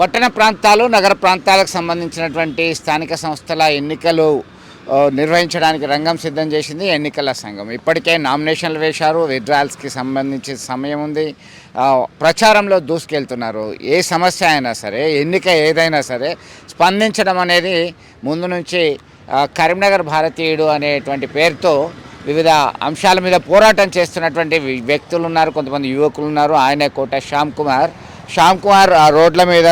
పట్టణ ప్రాంతాలు నగర ప్రాంతాలకు సంబంధించినటువంటి స్థానిక సంస్థల ఎన్నికలు నిర్వహించడానికి రంగం సిద్ధం చేసింది ఎన్నికల సంఘం. ఇప్పటికే నామినేషన్లు వేశారు, విత్డ్రాయల్స్కి సంబంధించి సమయం ఉంది, ప్రచారంలో దూసుకెళ్తున్నారు. ఏ సమస్య అయినా సరే, ఎన్నిక ఏదైనా సరే స్పందించడం అనేది ముందు నుంచి కరీంనగర్ భారతీయుడు అనేటువంటి పేరుతో వివిధ అంశాల మీద పోరాటం చేస్తున్నటువంటి వ్యక్తులు ఉన్నారు, కొంతమంది యువకులు ఉన్నారు. ఆయనే కోట శ్యామ్ కుమార్ ఆ రోడ్ల మీద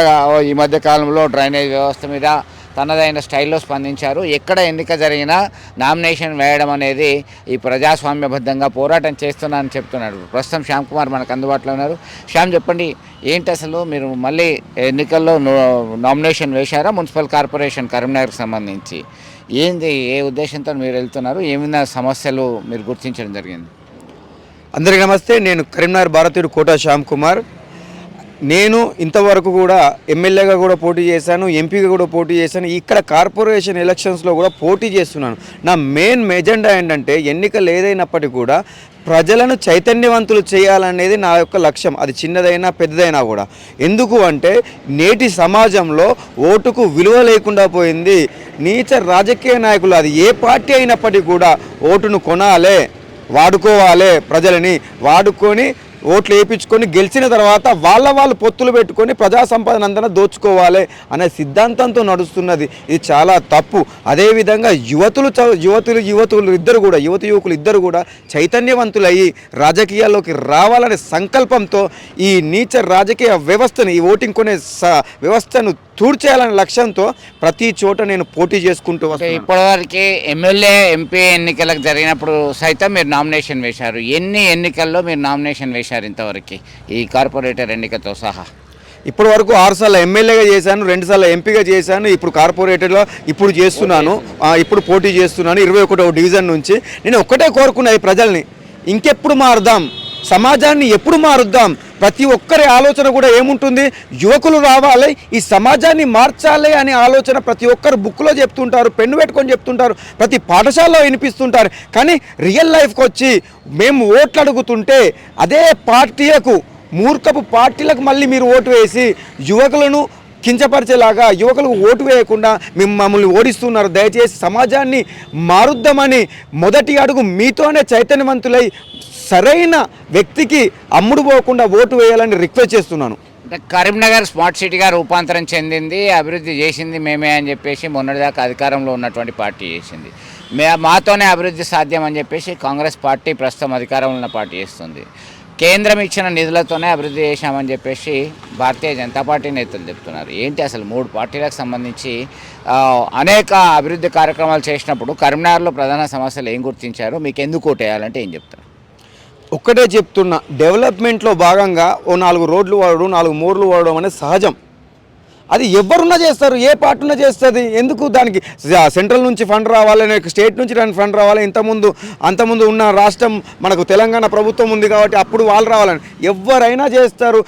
ఈ మధ్య కాలంలో డ్రైనేజ్ వ్యవస్థ మీద తనదైన స్టైల్లో స్పందించారు. ఎక్కడ ఎన్నిక జరిగినా నామినేషన్ వేయడం అనేది ఈ ప్రజాస్వామ్యబద్ధంగా పోరాటం చేస్తున్నానని చెప్తున్నాడు. ప్రస్తుతం శ్యామ్ కుమార్ మనకు అందుబాటులో ఉన్నారు. శ్యామ్, చెప్పండి, ఏంటి అసలు మీరు మళ్ళీ ఎన్నికల్లో నామినేషన్ వేశారా? మున్సిపల్ కార్పొరేషన్ కరీంనగర్కి సంబంధించి ఏంది, ఏ ఉద్దేశంతో మీరు వెళ్తున్నారు? ఏమైనా సమస్యలు మీరు గుర్తించడం జరిగింది? అందరికీ నమస్తే. నేను కరీంనగర్ భారతీయుడు కోట శ్యామ్ కుమార్. నేను ఇంతవరకు కూడా ఎమ్మెల్యేగా కూడా పోటీ చేశాను, ఎంపీగా కూడా పోటీ చేశాను, ఇక్కడ కార్పొరేషన్ ఎలక్షన్స్లో కూడా పోటీ చేస్తున్నాను. నా మెయిన్ ఎజెండా ఏంటంటే ఎన్నికలు ఏదైనప్పటికీ కూడా ప్రజలను చైతన్యవంతులు చేయాలనేది నా యొక్క లక్ష్యం. అది చిన్నదైనా పెద్దదైనా కూడా. ఎందుకు అంటే నేటి సమాజంలో ఓటుకు విలువ లేకుండా పోయింది. నీచ రాజకీయ నాయకులు, అది ఏ పార్టీ అయినప్పటికీ కూడా ఓటును కొనాలి, వాడుకోవాలి, ప్రజలని వాడుకొని ఓట్లు వేయించుకొని గెలిచిన తర్వాత వాళ్ళు పొత్తులు పెట్టుకొని ప్రజా సంపదన అంతా దోచుకోవాలి అనే సిద్ధాంతంతో నడుస్తున్నది. ఇది చాలా తప్పు. అదేవిధంగా యువతులు ఇద్దరు కూడా చైతన్యవంతులయ్యి రాజకీయాల్లోకి రావాలనే సంకల్పంతో ఈ నీచ రాజకీయ వ్యవస్థను, ఈ ఓటింగ్ కొనే వ్యవస్థను తూర్చేయాలనే లక్ష్యంతో ప్రతి చోట నేను పోటీ చేసుకుంటూ వస్తాను. ఇప్పటివరకు ఎమ్మెల్యే, ఎంపీ ఎన్నికలకు జరిగినప్పుడు సైతం మీరు నామినేషన్ వేశారు. ఎన్ని ఎన్నికల్లో మీరు నామినేషన్ వేశారు ఇంతవరకు, ఈ కార్పొరేటర్ ఎన్నికతో సహా? ఇప్పటి వరకు 6 సార్లు ఎమ్మెల్యేగా చేశాను, 2 సార్లు ఎంపీగా చేశాను, ఇప్పుడు కార్పొరేటర్లో ఇప్పుడు చేస్తున్నాను, ఇప్పుడు పోటీ చేస్తున్నాను 21వ డివిజన్ నుంచి. నేను ఒక్కటే కోరుకున్నా, ఈ ప్రజల్ని ఇంకెప్పుడు మారుదాం, సమాజాన్ని ఎప్పుడు మారుద్దాం. ప్రతి ఒక్కరి ఆలోచన కూడా ఏముంటుంది, యువకులు రావాలి, ఈ సమాజాన్ని మార్చాలి అనే ఆలోచన ప్రతి ఒక్కరు బుక్లో చెప్తుంటారు, పెన్ను పెట్టుకొని చెప్తుంటారు, ప్రతి పాఠశాలలో వినిపిస్తుంటారు. కానీ రియల్ లైఫ్కి వచ్చి మేము ఓట్లు అడుగుతుంటే అదే పార్టీలకు, మూర్ఖపు పార్టీలకు మళ్ళీ మీరు ఓటు వేసి యువకులను కించపరిచేలాగా, యువకులకు ఓటు వేయకుండా మమ్మల్ని ఓడిస్తున్నారు. దయచేసి సమాజాన్ని మారుద్దామని మొదటి అడుగు మీతోనే చైతన్యవంతులై సరైన వ్యక్తికి అమ్ముడు పోకుండా ఓటు వేయాలని రిక్వెస్ట్ చేస్తున్నాను. కరీంనగర్ స్మార్ట్ సిటీగా రూపాంతరం చెందింది, అభివృద్ధి చేసింది మేమే అని చెప్పేసి మొన్నటిదాకా అధికారంలో ఉన్నటువంటి పార్టీ చేసింది. మాతోనే అభివృద్ధి సాధ్యం అని చెప్పేసి కాంగ్రెస్ పార్టీ ప్రస్తుతం అధికారంలో ఉన్న పార్టీ చేస్తుంది. కేంద్రం ఇచ్చిన నిధులతోనే అభివృద్ధి చేశామని చెప్పేసి భారతీయ జనతా పార్టీ నేతలు చెప్తున్నారు. ఏంటి అసలు 3 పార్టీలకు సంబంధించి అనేక అభివృద్ధి కార్యక్రమాలు చేసినప్పుడు కరీంనగర్లో ప్రధాన సమస్యలు ఏం గుర్తించారు? మీకు ఎందుకు ఓటేయాలంటే ఏం చెప్తారు? ఒక్కటే చెప్తున్నా, డెవలప్మెంట్లో భాగంగా ఓ 4 రోడ్లు వాడడం, 4 మోర్లు వాడడం అనేది సహజం. అది ఎవరున్నా చేస్తారు, ఏ పార్టీ ఉన్నా చేస్తుంది. ఎందుకు దానికి సెంట్రల్ నుంచి ఫండ్ రావాలి, స్టేట్ నుంచి ఫండ్ రావాలి? అంతకుముందు ఉన్న రాష్ట్రం మనకు తెలంగాణ ప్రభుత్వం ఉంది కాబట్టి అప్పుడు వాళ్ళు రావాలని ఎవరైనా చేస్తారు.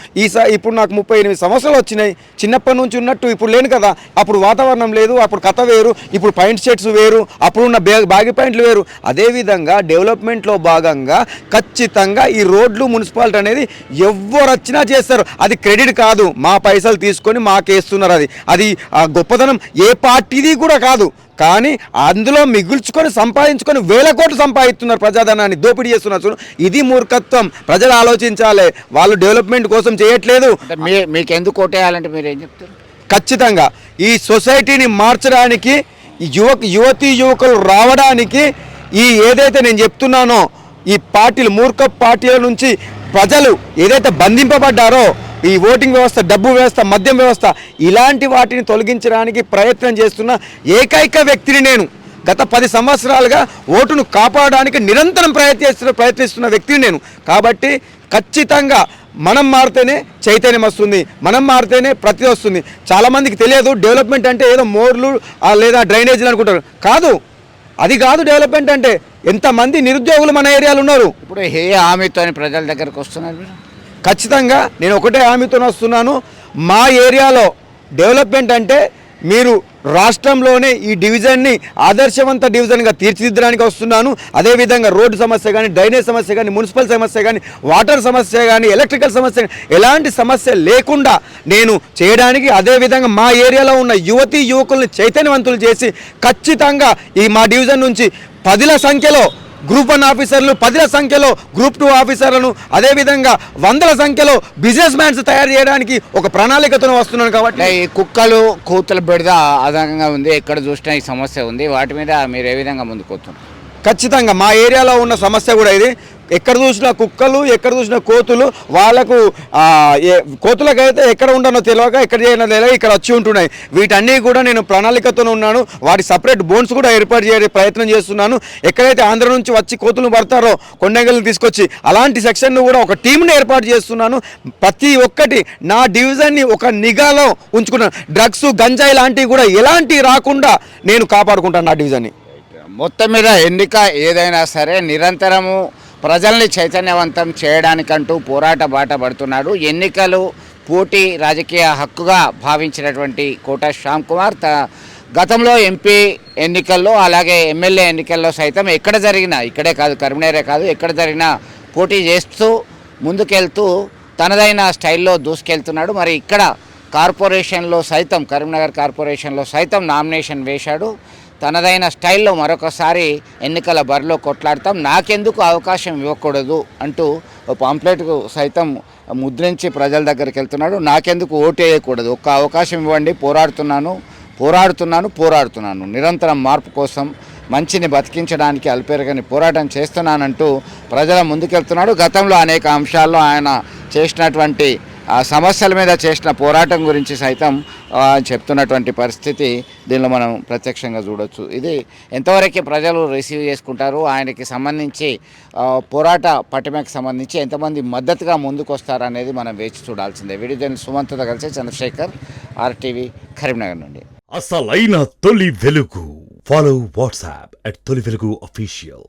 ఇప్పుడు నాకు 38 సంవత్సరాలు వచ్చినాయి. చిన్నప్పటి నుంచి ఉన్నట్టు ఇప్పుడు లేను కదా. అప్పుడు వాతావరణం లేదు, అప్పుడు కథ వేరు, ఇప్పుడు పాయింట్ షర్ట్స్ వేరు, అప్పుడున్న బ్యాగి పాయింట్లు వేరు. అదేవిధంగా డెవలప్మెంట్లో భాగంగా ఖచ్చితంగా ఈ రోడ్లు, మున్సిపాలిటీ అనేది ఎవరు వచ్చినా చేస్తారు. అది క్రెడిట్ కాదు, మా పైసలు తీసుకొని మాకేస్తారు. అది గొప్పతనం ఏ పార్టీది కూడా కాదు. కానీ అందులో మిగుల్చుకొని సంపాదించుకొని 1000 కోట్లు సంపాదిస్తున్నారు, ప్రజాధనాన్ని దోపిడీ చేస్తున్నారు. ఇది మూర్ఖత్వం. ప్రజలు ఆలోచించాలి, వాళ్ళు డెవలప్మెంట్ కోసం చేయట్లేదు. మీకు ఎందుకు ఓటేయాలంటే మీరు ఏం చెప్తారు? ఖచ్చితంగా ఈ సొసైటీని మార్చడానికి, యువకులు రావడానికి, ఈ ఏదైతే నేను చెప్తున్నానో ఈ పార్టీలు, మూర్ఖ పార్టీల నుంచి ప్రజలు ఏదైతే బంధింపబడ్డారో, ఈ ఓటింగ్ వ్యవస్థ, డబ్బు వ్యవస్థ, మద్యం వ్యవస్థ, ఇలాంటి వాటిని తొలగించడానికి ప్రయత్నం చేస్తున్న ఏకైక వ్యక్తిని నేను. గత 10 సంవత్సరాలుగా ఓటును కాపాడడానికి నిరంతరం ప్రయత్నిస్తున్న వ్యక్తిని నేను. కాబట్టి ఖచ్చితంగా మనం మారితేనే చైతన్యం వస్తుంది, మనం మారితేనే ప్రతి వస్తుంది. చాలామందికి తెలియదు డెవలప్మెంట్ అంటే ఏదో మోర్లు లేదా డ్రైనేజీలు అనుకుంటారు. కాదు, అది కాదు డెవలప్మెంట్ అంటే. ఎంతమంది నిరుద్యోగులు మన ఏరియాలో ఉన్నారు. ఇప్పుడు ఏ హామీతో ప్రజల దగ్గరకు వస్తున్నారు? ఖచ్చితంగా నేను ఒకటే హామీతో వస్తున్నాను. మా ఏరియాలో డెవలప్మెంట్ అంటే మీరు రాష్ట్రంలోనే ఈ డివిజన్ని ఆదర్శవంత డివిజన్గా తీర్చిదిద్దడానికి వస్తున్నాను. అదేవిధంగా రోడ్డు సమస్య కానీ, డ్రైనేజ్ సమస్య కానీ, మున్సిపల్ సమస్య కానీ, వాటర్ సమస్య కానీ, ఎలక్ట్రికల్ సమస్య ఎలాంటి సమస్య లేకుండా నేను చేయడానికి, అదేవిధంగా మా ఏరియాలో ఉన్న యువతీ యువకుల్ని చైతన్యవంతులు చేసి ఖచ్చితంగా ఈ మా డివిజన్ నుంచి 10ల సంఖ్యలో గ్రూప్ 1 ఆఫీసర్లు, 10ల సంఖ్యలో గ్రూప్ 2 ఆఫీసర్లను, అదేవిధంగా 100ల సంఖ్యలో బిజినెస్ మ్యాన్స్ తయారు చేయడానికి ఒక ప్రణాళికతో వస్తున్నాను. కాబట్టి ఈ కుక్కలు కూతుల బెడద అదనంగా ఉంది, ఎక్కడ చూసినా ఈ సమస్య ఉంది. వాటి మీద మీరు ఏ విధంగా ముందుకు వస్తున్నారు? ఖచ్చితంగా మా ఏరియాలో ఉన్న సమస్య కూడా ఇది. ఎక్కడ చూసినా కుక్కలు, ఎక్కడ చూసినా కోతులు. వాళ్ళకు కోతులకైతే ఎక్కడ ఉండనో తెలియక, ఎక్కడ చేయనో తెలియక ఇక్కడ వచ్చి ఉంటున్నాయి. వీటన్నీ కూడా నేను ప్రణాళికతో ఉన్నాను. వాటి సపరేట్ బోన్స్ కూడా ఏర్పాటు చేయ ప్రయత్నం చేస్తున్నాను. ఎక్కడైతే ఆంధ్ర నుంచి వచ్చి కోతులు పడతారో కొండంగల్ని తీసుకొచ్చి అలాంటి సెక్షన్ను కూడా ఒక టీంని ఏర్పాటు చేస్తున్నాను. ప్రతి ఒక్కటి నా డివిజన్ని ఒక నిఘాలో ఉంచుకున్నాను. డ్రగ్స్, గంజాయి లాంటివి కూడా ఎలాంటివి రాకుండా నేను కాపాడుకుంటాను నా డివిజన్ని. మొత్తం మీద ఎన్నిక ఏదైనా సరే నిరంతరము ప్రజల్ని చైతన్యవంతం చేయడానికంటూ పోరాట బాట పడుతున్నాడు. ఎన్నికలు పోటీ రాజకీయ హక్కుగా భావించినటువంటి కోట శ్యామ్ కుమార్ గతంలో ఎంపీ ఎన్నికల్లో అలాగే ఎమ్మెల్యే ఎన్నికల్లో సైతం ఎక్కడ జరిగినా, ఇక్కడే కాదు కరీంనగరే కాదు, ఎక్కడ జరిగినా పోటీ చేస్తూ ముందుకెళ్తూ తనదైన స్టైల్లో దూసుకెళ్తున్నాడు. మరి ఇక్కడ కార్పొరేషన్లో సైతం, కరీంనగర్ కార్పొరేషన్లో సైతం నామినేషన్ వేశాడు. తనదైన స్టైల్లో మరొకసారి ఎన్నికల బరిలో కొట్లాడతాం, నాకెందుకు అవకాశం ఇవ్వకూడదు అంటూ పాంప్లెట్కు సైతం ముద్రించి ప్రజల దగ్గరికి వెళ్తున్నాడు. నాకెందుకు ఓటు వేయకూడదు, ఒక్క అవకాశం ఇవ్వండి, పోరాడుతున్నాను, నిరంతరం మార్పు కోసం, మంచిని బతికించడానికి అల్పెరగని పోరాటం చేస్తున్నానంటూ ప్రజల ముందుకెళ్తున్నాడు. గతంలో అనేక అంశాల్లో ఆయన చేసినటువంటి సమస్యల మీద చేసిన పోరాటం గురించి సైతం చెప్తున్నటువంటి పరిస్థితి దీనిలో మనం ప్రత్యక్షంగా చూడొచ్చు. ఇది ఎంతవరకు ప్రజలు రిసీవ్ చేసుకుంటారు, ఆయనకి సంబంధించి పోరాట పటిమకి సంబంధించి ఎంతమంది మద్దతుగా ముందుకు వస్తారనేది మనం వేచి చూడాల్సిందే. వీడియో జర్నలిస్ట్ సుమంత్తో కలిసి చంద్రశేఖర్, RTV, కరీంనగర్ నుండి. అసలైన తొలి వెలుగు. ఫాలో వాట్సాప్ @తొలి వెలుగు అఫీషియల్.